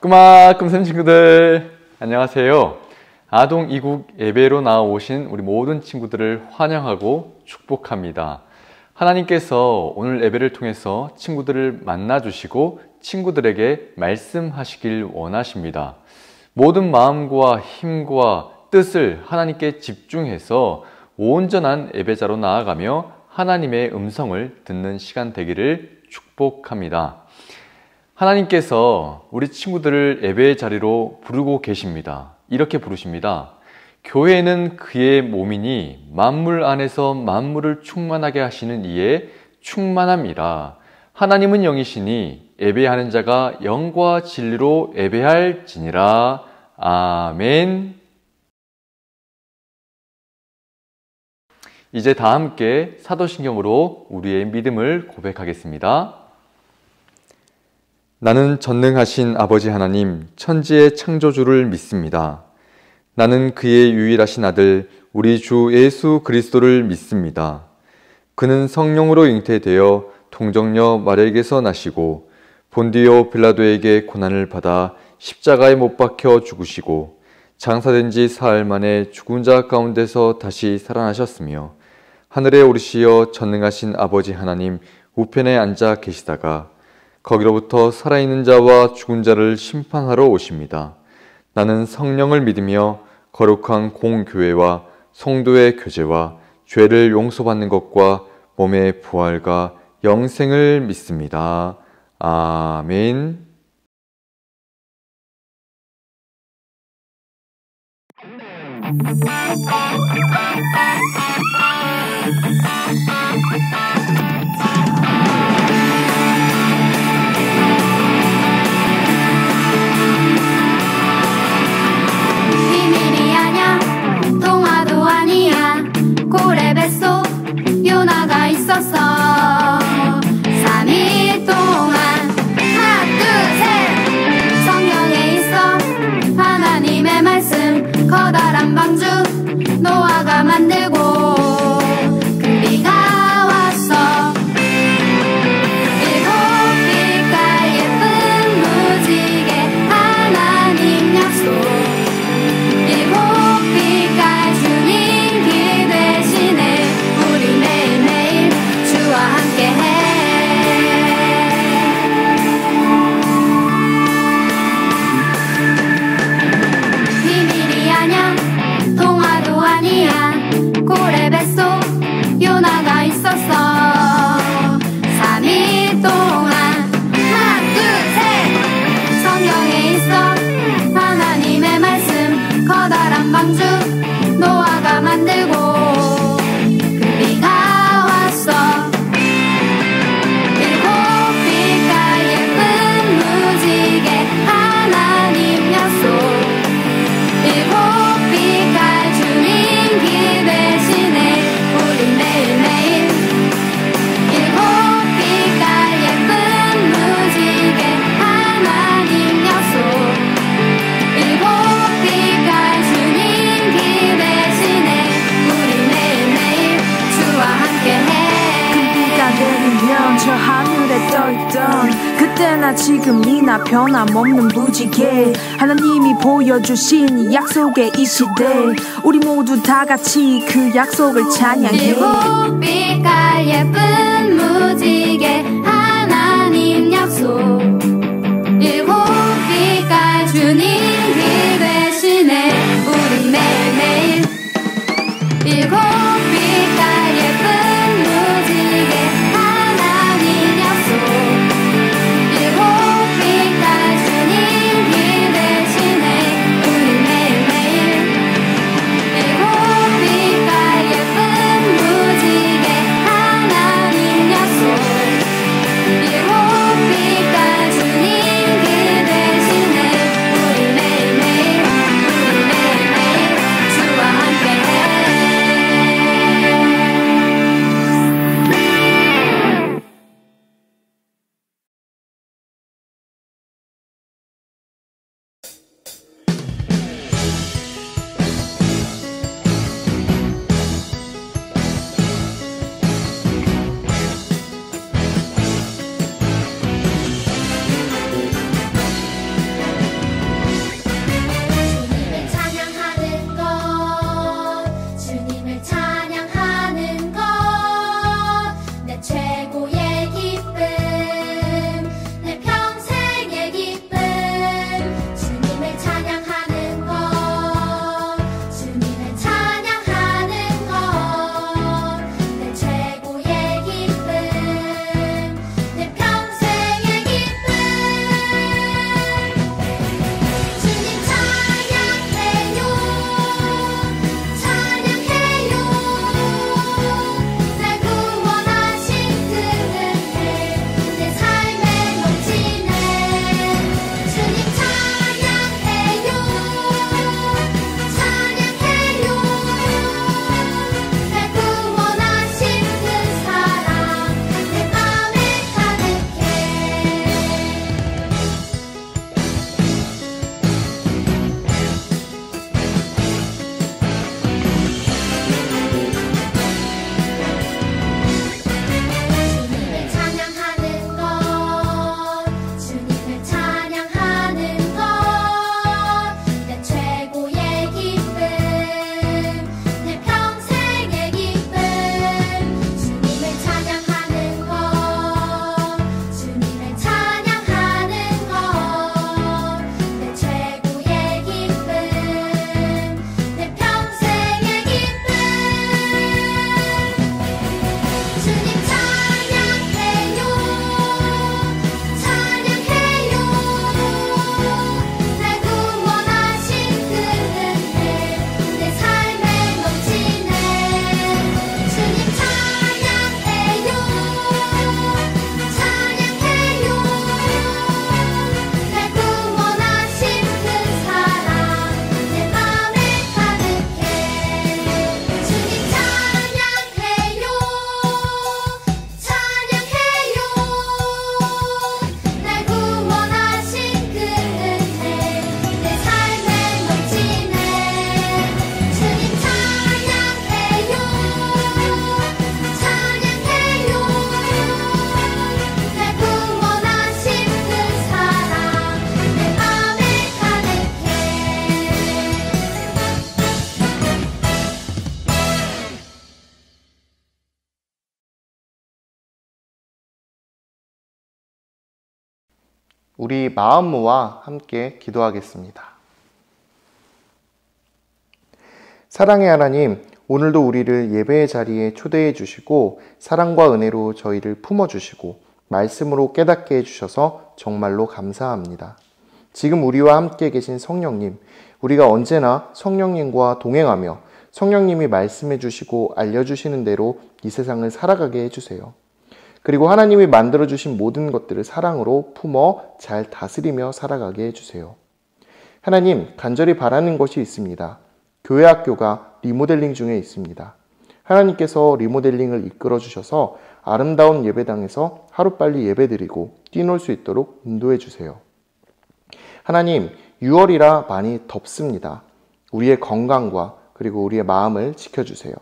꼬마 꿈샘 친구들 안녕하세요. 아동 이국 예배로 나오신 우리 모든 친구들을 환영하고 축복합니다. 하나님께서 오늘 예배를 통해서 친구들을 만나주시고 친구들에게 말씀하시길 원하십니다. 모든 마음과 힘과 뜻을 하나님께 집중해서 온전한 예배자로 나아가며 하나님의 음성을 듣는 시간 되기를 축복합니다. 하나님께서 우리 친구들을 예배의 자리로 부르고 계십니다. 이렇게 부르십니다. 교회는 그의 몸이니 만물 안에서 만물을 충만하게 하시는 이의 충만함이라. 하나님은 영이시니 예배하는 자가 영과 진리로 예배할지니라. 아멘. 이제 다 함께 사도신경으로 우리의 믿음을 고백하겠습니다. 나는 전능하신 아버지 하나님, 천지의 창조주를 믿습니다. 나는 그의 유일하신 아들, 우리 주 예수 그리스도를 믿습니다. 그는 성령으로 잉태되어 동정녀 마리아에게서 나시고 본디오 빌라도에게 고난을 받아 십자가에 못 박혀 죽으시고 장사된 지 사흘 만에 죽은 자 가운데서 다시 살아나셨으며 하늘에 오르시어 전능하신 아버지 하나님 우편에 앉아 계시다가 거기로부터 살아있는 자와 죽은 자를 심판하러 오십니다. 나는 성령을 믿으며 거룩한 공교회와 성도의 교제와 죄를 용서받는 것과 몸의 부활과 영생을 믿습니다. 아멘. 요나가 있었어. 3일 동안 하나 둘 셋 성경에 있어 하나님의 말씀 커다란 방주 노아가 만들고 큰 비가 왔어. 일곱 빛깔 예쁜 무지개 하나님 약속. 일곱 빛깔 주님 길 대신에 우리 매일매일 주와 함께해. 비밀이 아냐 동화도 아니야. 고래 뱃속 요나가 있었어. 3일 동안 하나 둘 셋 성경에 있어 하나님의 말씀 커다란 방주 노아가 만들고 그때나 지금이나 변함없는 무지개 하나님이 보여주신 이 약속의 이 시대 우리 모두 다같이 그 약속을 찬양해. 일곱 빛깔 예쁜 무지개 하나님 약속. 일곱 빛깔 주님 길 대신에 우리 매일매일. 일곱 빛깔 예쁜 무지개 하나님 약속. 우리 마음무와 함께 기도하겠습니다. 사랑의 하나님, 오늘도 우리를 예배의 자리에 초대해 주시고 사랑과 은혜로 저희를 품어주시고 말씀으로 깨닫게 해주셔서 정말로 감사합니다. 지금 우리와 함께 계신 성령님, 우리가 언제나 성령님과 동행하며 성령님이 말씀해 주시고 알려주시는 대로 이 세상을 살아가게 해주세요. 그리고 하나님이 만들어주신 모든 것들을 사랑으로 품어 잘 다스리며 살아가게 해주세요. 하나님, 간절히 바라는 것이 있습니다. 교회 학교가 리모델링 중에 있습니다. 하나님께서 리모델링을 이끌어 주셔서 아름다운 예배당에서 하루빨리 예배드리고 뛰놀 수 있도록 인도해 주세요. 하나님, 6월이라 많이 덥습니다. 우리의 건강과 그리고 우리의 마음을 지켜주세요.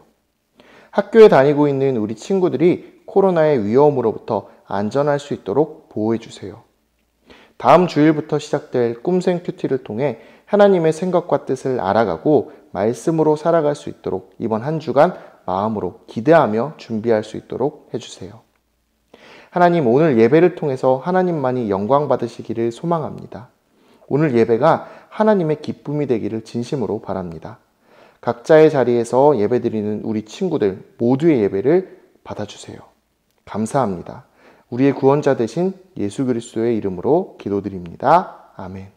학교에 다니고 있는 우리 친구들이 코로나의 위험으로부터 안전할 수 있도록 보호해 주세요. 다음 주일부터 시작될 꿈생 큐티를 통해 하나님의 생각과 뜻을 알아가고 말씀으로 살아갈 수 있도록 이번 한 주간 마음으로 기대하며 준비할 수 있도록 해주세요. 하나님, 오늘 예배를 통해서 하나님만이 영광 받으시기를 소망합니다. 오늘 예배가 하나님의 기쁨이 되기를 진심으로 바랍니다. 각자의 자리에서 예배드리는 우리 친구들 모두의 예배를 받아주세요. 감사합니다. 우리의 구원자 되신 예수 그리스도의 이름으로 기도드립니다. 아멘.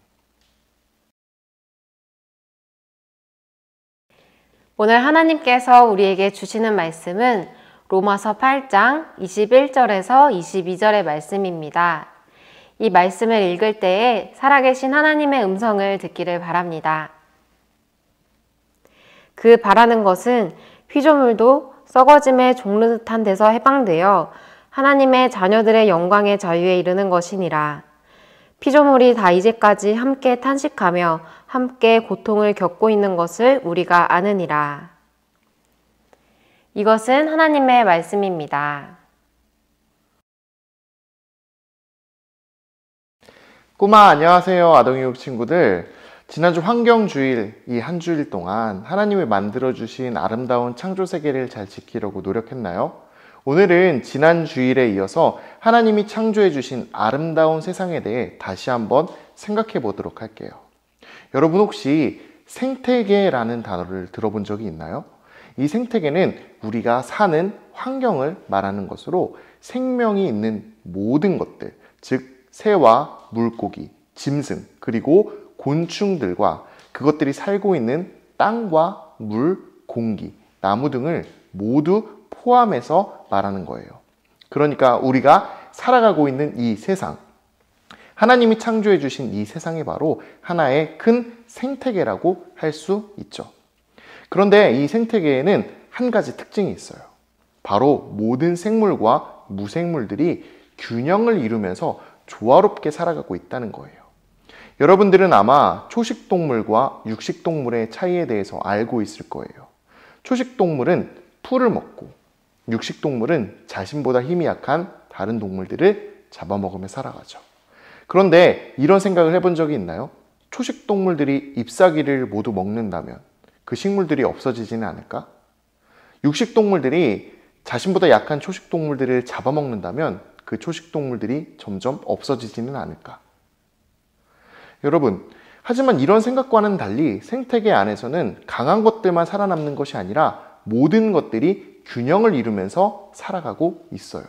오늘 하나님께서 우리에게 주시는 말씀은 로마서 8장 21절에서 22절의 말씀입니다. 이 말씀을 읽을 때에 살아계신 하나님의 음성을 듣기를 바랍니다. 그 바라는 것은 피조물도 썩어짐에 종르듯한 데서 해방되어 하나님의 자녀들의 영광의 자유에 이르는 것이니라. 피조물이 다 이제까지 함께 탄식하며 함께 고통을 겪고 있는 것을 우리가 아느니라. 이것은 하나님의 말씀입니다. 꼬마 안녕하세요, 아동교육 친구들. 지난주 환경주일, 이 한 주일 동안 하나님이 만들어주신 아름다운 창조세계를 잘 지키려고 노력했나요? 오늘은 지난 주일에 이어서 하나님이 창조해주신 아름다운 세상에 대해 다시 한번 생각해 보도록 할게요. 여러분 혹시 생태계라는 단어를 들어본 적이 있나요? 이 생태계는 우리가 사는 환경을 말하는 것으로 생명이 있는 모든 것들, 즉 새와 물고기, 짐승, 그리고 곤충들과 그것들이 살고 있는 땅과 물, 공기, 나무 등을 모두 포함해서 말하는 거예요. 그러니까 우리가 살아가고 있는 이 세상, 하나님이 창조해 주신 이 세상이 바로 하나의 큰 생태계라고 할 수 있죠. 그런데 이 생태계에는 한 가지 특징이 있어요. 바로 모든 생물과 무생물들이 균형을 이루면서 조화롭게 살아가고 있다는 거예요. 여러분들은 아마 초식동물과 육식동물의 차이에 대해서 알고 있을 거예요. 초식동물은 풀을 먹고 육식동물은 자신보다 힘이 약한 다른 동물들을 잡아먹으며 살아가죠. 그런데 이런 생각을 해본 적이 있나요? 초식동물들이 잎사귀를 모두 먹는다면 그 식물들이 없어지지는 않을까? 육식동물들이 자신보다 약한 초식동물들을 잡아먹는다면 그 초식동물들이 점점 없어지지는 않을까? 여러분, 하지만 이런 생각과는 달리 생태계 안에서는 강한 것들만 살아남는 것이 아니라 모든 것들이 균형을 이루면서 살아가고 있어요.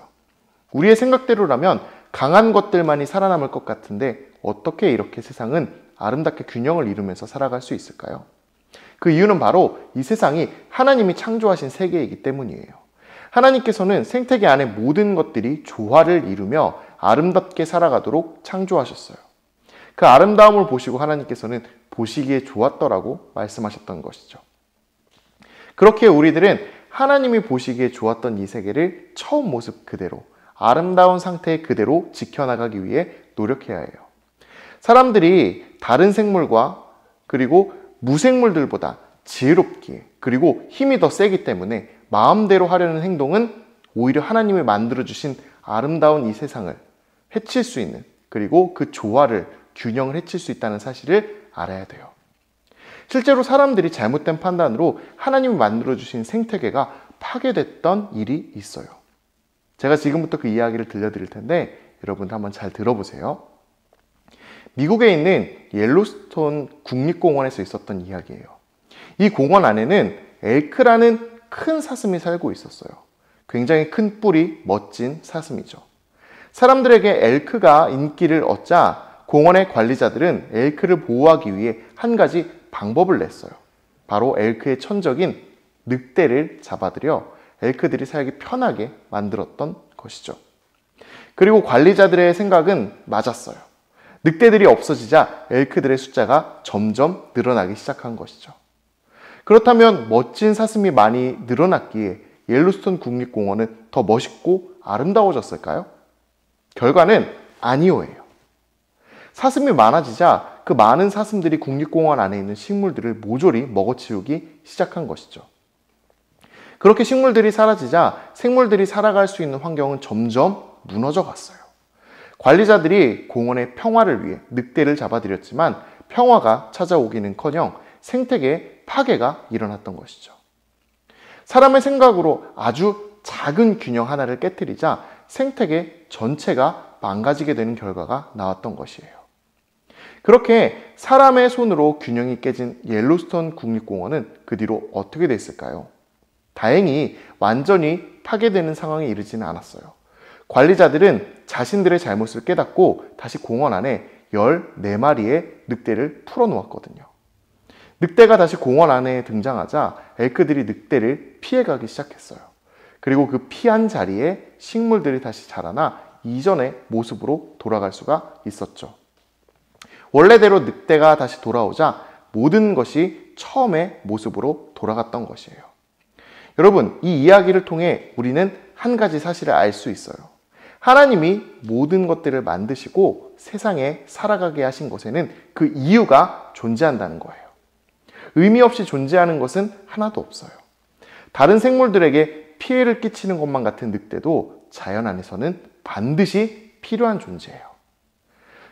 우리의 생각대로라면 강한 것들만이 살아남을 것 같은데 어떻게 이렇게 세상은 아름답게 균형을 이루면서 살아갈 수 있을까요? 그 이유는 바로 이 세상이 하나님이 창조하신 세계이기 때문이에요. 하나님께서는 생태계 안의 모든 것들이 조화를 이루며 아름답게 살아가도록 창조하셨어요. 그 아름다움을 보시고 하나님께서는 보시기에 좋았더라고 말씀하셨던 것이죠. 그렇게 우리들은 하나님이 보시기에 좋았던 이 세계를 처음 모습 그대로, 아름다운 상태 그대로 지켜나가기 위해 노력해야 해요. 사람들이 다른 생물과 그리고 무생물들보다 지혜롭기에 그리고 힘이 더 세기 때문에 마음대로 하려는 행동은 오히려 하나님이 만들어주신 아름다운 이 세상을 해칠 수 있는, 그리고 그 조화를, 균형을 해칠 수 있다는 사실을 알아야 돼요. 실제로 사람들이 잘못된 판단으로 하나님이 만들어주신 생태계가 파괴됐던 일이 있어요. 제가 지금부터 그 이야기를 들려드릴 텐데 여러분 한번 잘 들어보세요. 미국에 있는 옐로스톤 국립공원에서 있었던 이야기예요. 이 공원 안에는 엘크라는 큰 사슴이 살고 있었어요. 굉장히 큰 뿔이 멋진 사슴이죠. 사람들에게 엘크가 인기를 얻자 공원의 관리자들은 엘크를 보호하기 위해 한 가지 방법을 냈어요. 바로 엘크의 천적인 늑대를 잡아들여 엘크들이 살기 편하게 만들었던 것이죠. 그리고 관리자들의 생각은 맞았어요. 늑대들이 없어지자 엘크들의 숫자가 점점 늘어나기 시작한 것이죠. 그렇다면 멋진 사슴이 많이 늘어났기에 옐로스톤 국립공원은 더 멋있고 아름다워졌을까요? 결과는 아니오예요. 사슴이 많아지자 그 많은 사슴들이 국립공원 안에 있는 식물들을 모조리 먹어치우기 시작한 것이죠. 그렇게 식물들이 사라지자 생물들이 살아갈 수 있는 환경은 점점 무너져 갔어요. 관리자들이 공원의 평화를 위해 늑대를 잡아들였지만 평화가 찾아오기는커녕 생태계에 파괴가 일어났던 것이죠. 사람의 생각으로 아주 작은 균형 하나를 깨트리자 생태계 전체가 망가지게 되는 결과가 나왔던 것이에요. 그렇게 사람의 손으로 균형이 깨진 옐로스톤 국립공원은 그 뒤로 어떻게 됐을까요? 다행히 완전히 파괴되는 상황에 이르지는 않았어요. 관리자들은 자신들의 잘못을 깨닫고 다시 공원 안에 14마리의 늑대를 풀어놓았거든요. 늑대가 다시 공원 안에 등장하자 엘크들이 늑대를 피해가기 시작했어요. 그리고 그 피한 자리에 식물들이 다시 자라나 이전의 모습으로 돌아갈 수가 있었죠. 원래대로 늑대가 다시 돌아오자 모든 것이 처음의 모습으로 돌아갔던 것이에요. 여러분, 이 이야기를 통해 우리는 한 가지 사실을 알 수 있어요. 하나님이 모든 것들을 만드시고 세상에 살아가게 하신 것에는 그 이유가 존재한다는 거예요. 의미 없이 존재하는 것은 하나도 없어요. 다른 생물들에게 피해를 끼치는 것만 같은 늑대도 자연 안에서는 반드시 필요한 존재예요.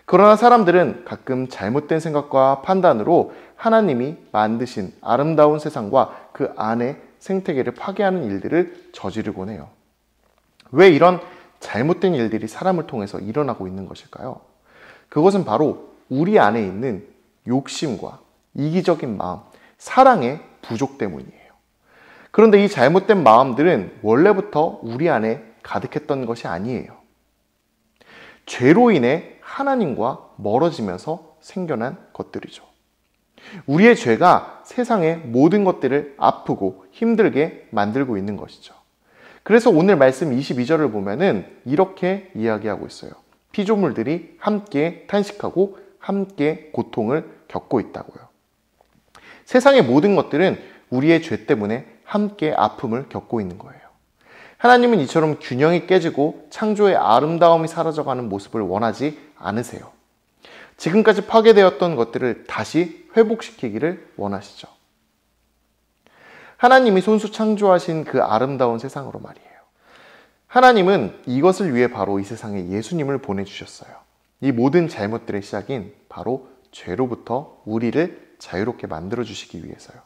그러나 사람들은 가끔 잘못된 생각과 판단으로 하나님이 만드신 아름다운 세상과 그 안의 생태계를 파괴하는 일들을 저지르곤 해요. 왜 이런 잘못된 일들이 사람을 통해서 일어나고 있는 것일까요? 그것은 바로 우리 안에 있는 욕심과 이기적인 마음, 사랑의 부족 때문이에요. 그런데 이 잘못된 마음들은 원래부터 우리 안에 가득했던 것이 아니에요. 죄로 인해 하나님과 멀어지면서 생겨난 것들이죠. 우리의 죄가 세상의 모든 것들을 아프고 힘들게 만들고 있는 것이죠. 그래서 오늘 말씀 22절을 보면은 이렇게 이야기하고 있어요. 피조물들이 함께 탄식하고 함께 고통을 겪고 있다고요. 세상의 모든 것들은 우리의 죄 때문에 함께 아픔을 겪고 있는 거예요. 하나님은 이처럼 균형이 깨지고 창조의 아름다움이 사라져가는 모습을 원하지 않으세요. 지금까지 파괴되었던 것들을 다시 회복시키기를 원하시죠. 하나님이 손수 창조하신 그 아름다운 세상으로 말이에요. 하나님은 이것을 위해 바로 이 세상에 예수님을 보내주셨어요. 이 모든 잘못들의 시작인 바로 죄로부터 우리를 자유롭게 만들어주시기 위해서요.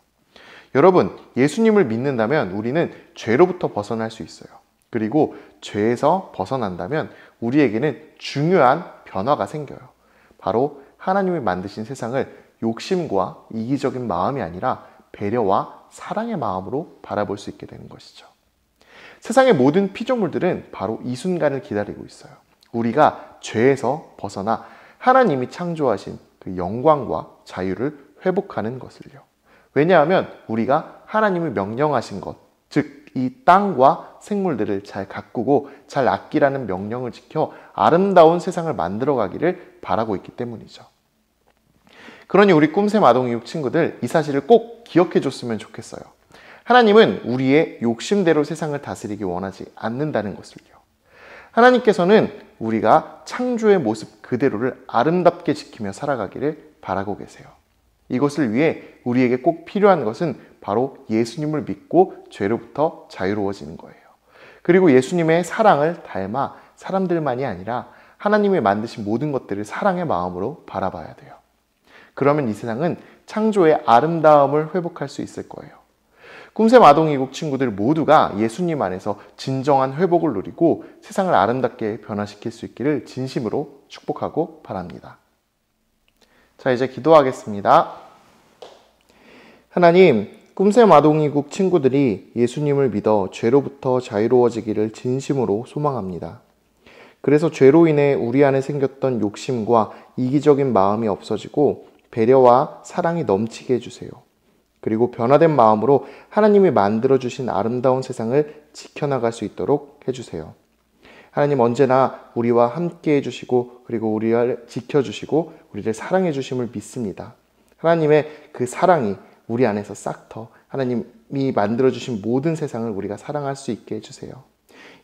여러분, 예수님을 믿는다면 우리는 죄로부터 벗어날 수 있어요. 그리고 죄에서 벗어난다면 우리에게는 중요한 변화가 생겨요. 바로 하나님이 만드신 세상을 욕심과 이기적인 마음이 아니라 배려와 사랑의 마음으로 바라볼 수 있게 되는 것이죠. 세상의 모든 피조물들은 바로 이 순간을 기다리고 있어요. 우리가 죄에서 벗어나 하나님이 창조하신 그 영광과 자유를 회복하는 것을요. 왜냐하면 우리가 하나님이 명령하신 것, 즉 이 땅과 생물들을 잘 가꾸고 잘 아끼라는 명령을 지켜 아름다운 세상을 만들어가기를 바라고 있기 때문이죠. 그러니 우리 꿈샘 아동이육 친구들, 이 사실을 꼭 기억해 줬으면 좋겠어요. 하나님은 우리의 욕심대로 세상을 다스리기 원하지 않는다는 것을요. 하나님께서는 우리가 창조의 모습 그대로를 아름답게 지키며 살아가기를 바라고 계세요. 이것을 위해 우리에게 꼭 필요한 것은 바로 예수님을 믿고 죄로부터 자유로워지는 거예요. 그리고 예수님의 사랑을 닮아 사람들만이 아니라 하나님이 만드신 모든 것들을 사랑의 마음으로 바라봐야 돼요. 그러면 이 세상은 창조의 아름다움을 회복할 수 있을 거예요. 꿈샘 아동이국 친구들 모두가 예수님 안에서 진정한 회복을 누리고 세상을 아름답게 변화시킬 수 있기를 진심으로 축복하고 바랍니다. 자, 이제 기도하겠습니다. 하나님, 꿈샘 아동이국 친구들이 예수님을 믿어 죄로부터 자유로워지기를 진심으로 소망합니다. 그래서 죄로 인해 우리 안에 생겼던 욕심과 이기적인 마음이 없어지고 배려와 사랑이 넘치게 해주세요. 그리고 변화된 마음으로 하나님이 만들어주신 아름다운 세상을 지켜나갈 수 있도록 해주세요. 하나님, 언제나 우리와 함께 해주시고 그리고 우리를 지켜주시고 우리를 사랑해 주심을 믿습니다. 하나님의 그 사랑이 우리 안에서 싹터 하나님이 만들어주신 모든 세상을 우리가 사랑할 수 있게 해주세요.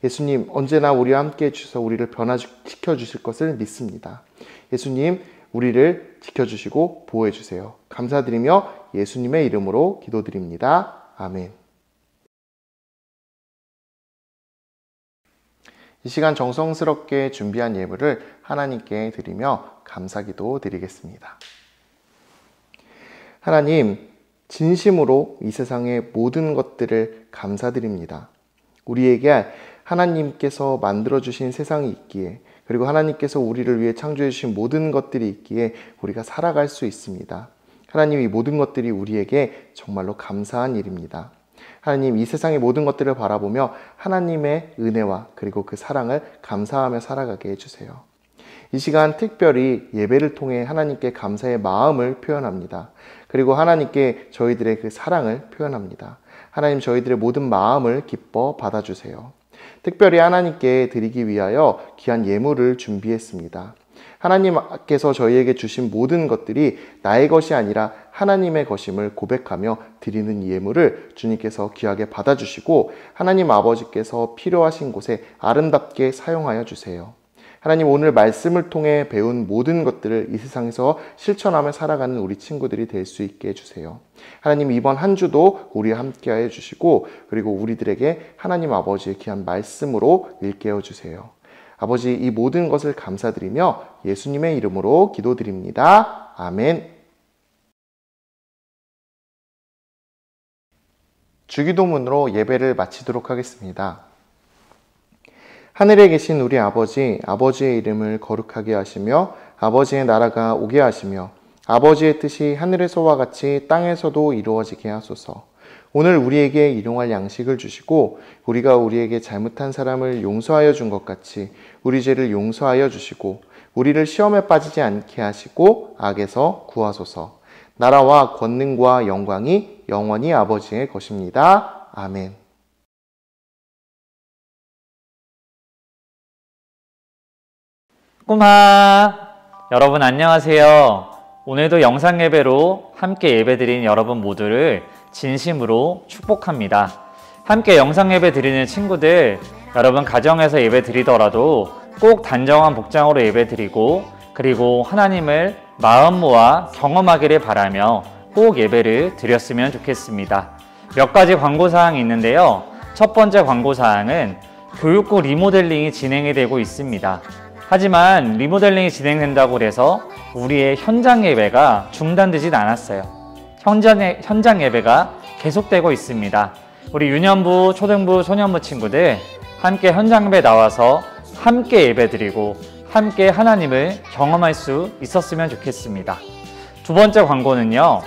예수님, 언제나 우리와 함께 해주셔서 우리를 변화시켜 주실 것을 믿습니다. 예수님, 우리를 지켜주시고 보호해 주세요. 감사드리며 예수님의 이름으로 기도드립니다. 아멘. 이 시간 정성스럽게 준비한 예물을 하나님께 드리며 감사기도 드리겠습니다. 하나님, 진심으로 이 세상의 모든 것들을 감사드립니다. 우리에게 하나님께서 만들어주신 세상이 있기에 그리고 하나님께서 우리를 위해 창조해 주신 모든 것들이 있기에 우리가 살아갈 수 있습니다. 하나님, 이 모든 것들이 우리에게 정말로 감사한 일입니다. 하나님, 이 세상의 모든 것들을 바라보며 하나님의 은혜와 그리고 그 사랑을 감사하며 살아가게 해주세요. 이 시간 특별히 예배를 통해 하나님께 감사의 마음을 표현합니다. 그리고 하나님께 저희들의 그 사랑을 표현합니다. 하나님, 저희들의 모든 마음을 기뻐 받아주세요. 특별히 하나님께 드리기 위하여 귀한 예물을 준비했습니다. 하나님께서 저희에게 주신 모든 것들이 나의 것이 아니라 하나님의 것임을 고백하며 드리는 예물을 주님께서 귀하게 받아주시고 하나님 아버지께서 필요하신 곳에 아름답게 사용하여 주세요. 하나님, 오늘 말씀을 통해 배운 모든 것들을 이 세상에서 실천하며 살아가는 우리 친구들이 될 수 있게 해주세요. 하나님, 이번 한 주도 우리와 함께하여 주시고 그리고 우리들에게 하나님 아버지의 귀한 말씀으로 일깨워 주세요. 아버지, 이 모든 것을 감사드리며 예수님의 이름으로 기도드립니다. 아멘. 주기도문으로 예배를 마치도록 하겠습니다. 하늘에 계신 우리 아버지, 아버지의 이름을 거룩하게 하시며 아버지의 나라가 오게 하시며 아버지의 뜻이 하늘에서와 같이 땅에서도 이루어지게 하소서. 오늘 우리에게 일용할 양식을 주시고 우리가 우리에게 잘못한 사람을 용서하여 준 것 같이 우리 죄를 용서하여 주시고 우리를 시험에 빠지지 않게 하시고 악에서 구하소서. 나라와 권능과 영광이 영원히 아버지의 것입니다. 아멘. 꼬마 여러분 안녕하세요. 오늘도 영상 예배로 함께 예배드린 여러분 모두를 진심으로 축복합니다. 함께 영상 예배 드리는 친구들, 여러분 가정에서 예배 드리더라도 꼭 단정한 복장으로 예배 드리고 그리고 하나님을 마음 모아 경험하기를 바라며 꼭 예배를 드렸으면 좋겠습니다. 몇 가지 광고사항이 있는데요. 첫 번째 광고사항은 교육부 리모델링이 진행이 되고 있습니다. 하지만 리모델링이 진행된다고 해서 우리의 현장 예배가 중단되진 않았어요. 현장 예배가 계속되고 있습니다. 우리 유년부, 초등부, 소년부 친구들 함께 현장 예배 나와서 함께 예배 드리고 함께 하나님을 경험할 수 있었으면 좋겠습니다. 두 번째 광고는요.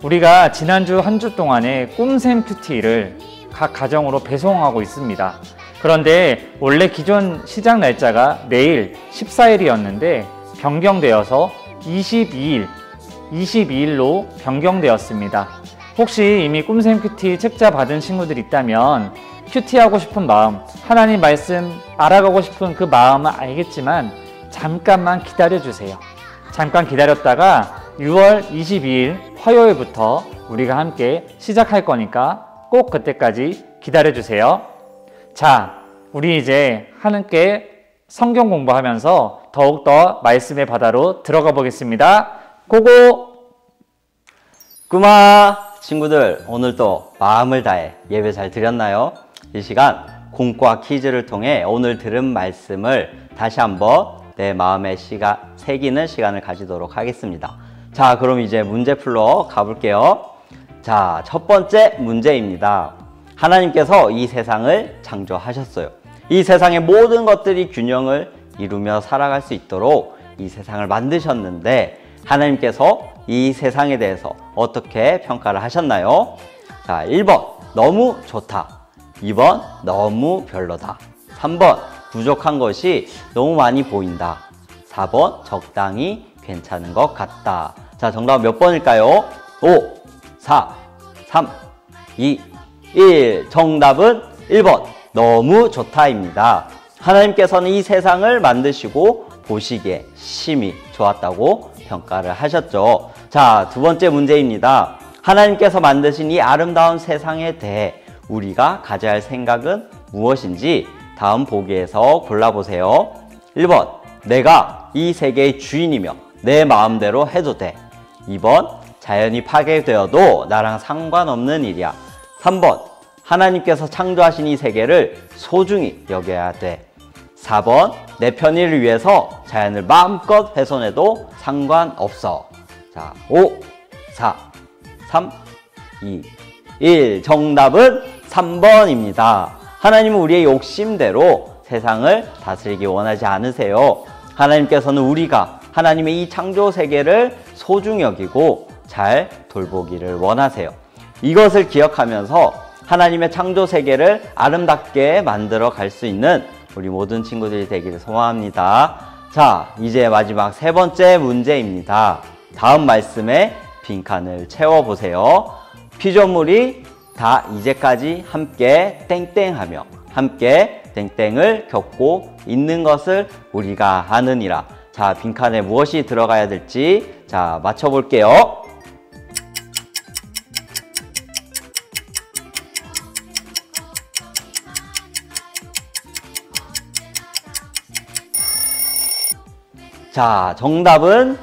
우리가 지난주 한 주 동안에 꿈샘 큐티를 각 가정으로 배송하고 있습니다. 그런데 원래 기존 시작 날짜가 내일 14일이었는데 변경되어서 22일로 변경되었습니다. 혹시 이미 꿈샘 큐티 책자 받은 친구들 있다면 큐티하고 싶은 마음, 하나님 말씀 알아가고 싶은 그 마음은 알겠지만 잠깐만 기다려주세요. 잠깐 기다렸다가 6월 22일 화요일부터 우리가 함께 시작할 거니까 꼭 그때까지 기다려주세요. 자, 우리 이제 함께 성경 공부하면서 더욱더 말씀의 바다로 들어가 보겠습니다. 고고! 꼬마 친구들, 오늘도 마음을 다해 예배 잘 드렸나요? 이 시간 공과 퀴즈를 통해 오늘 들은 말씀을 다시 한번 내 마음에 새기는 시간을 가지도록 하겠습니다. 자, 그럼 이제 문제 풀러 가볼게요. 자, 첫 번째 문제입니다. 하나님께서 이 세상을 창조하셨어요. 이 세상의 모든 것들이 균형을 이루며 살아갈 수 있도록 이 세상을 만드셨는데 하나님께서 이 세상에 대해서 어떻게 평가를 하셨나요? 자, 1번 너무 좋다. 2번 너무 별로다. 3번 부족한 것이 너무 많이 보인다. 4번 적당히 괜찮은 것 같다. 자, 정답은 몇 번일까요? 5, 4, 3, 2, 1. 정답은 1번 너무 좋다입니다. 하나님께서는 이 세상을 만드시고 보시기에 심히 좋았다고 평가를 하셨죠. 자, 두 번째 문제입니다. 하나님께서 만드신 이 아름다운 세상에 대해 우리가 가져야 할 생각은 무엇인지 다음 보기에서 골라보세요. 1번 내가 이 세계의 주인이며 내 마음대로 해도 돼. 2번 자연이 파괴되어도 나랑 상관없는 일이야. 3번 하나님께서 창조하신 이 세계를 소중히 여겨야 돼. 4번 내 편의를 위해서 자연을 마음껏 훼손해도 상관없어. 자, 5, 4, 3, 2, 1. 정답은 3번입니다. 하나님은 우리의 욕심대로 세상을 다스리기 원하지 않으세요. 하나님께서는 우리가 하나님의 이 창조 세계를 소중히 여기고 잘 돌보기를 원하세요. 이것을 기억하면서 하나님의 창조 세계를 아름답게 만들어 갈 수 있는 우리 모든 친구들이 되기를 소망합니다. 자, 이제 마지막 세 번째 문제입니다. 다음 말씀에 빈칸을 채워보세요. 피조물이 다 이제까지 함께 땡땡하며 함께 땡땡을 겪고 있는 것을 우리가 아느니라. 자, 빈칸에 무엇이 들어가야 될지 자, 맞춰볼게요. 자, 정답은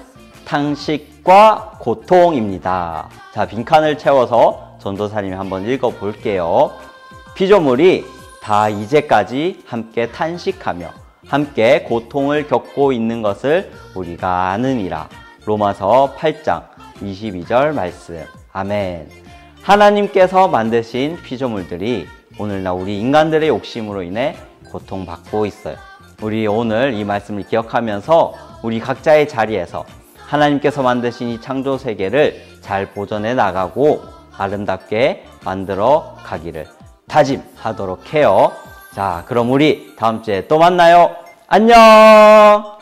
탄식과 고통입니다. 자, 빈칸을 채워서 전도사님이 한번 읽어볼게요. 피조물이 다 이제까지 함께 탄식하며 함께 고통을 겪고 있는 것을 우리가 아느니라. 로마서 8장 22절 말씀. 아멘. 하나님께서 만드신 피조물들이 오늘날 우리 인간들의 욕심으로 인해 고통받고 있어요. 우리 오늘 이 말씀을 기억하면서 우리 각자의 자리에서 하나님께서 만드신 이 창조 세계를 잘 보존해 나가고 아름답게 만들어 가기를 다짐하도록 해요. 자, 그럼 우리 다음 주에 또 만나요. 안녕!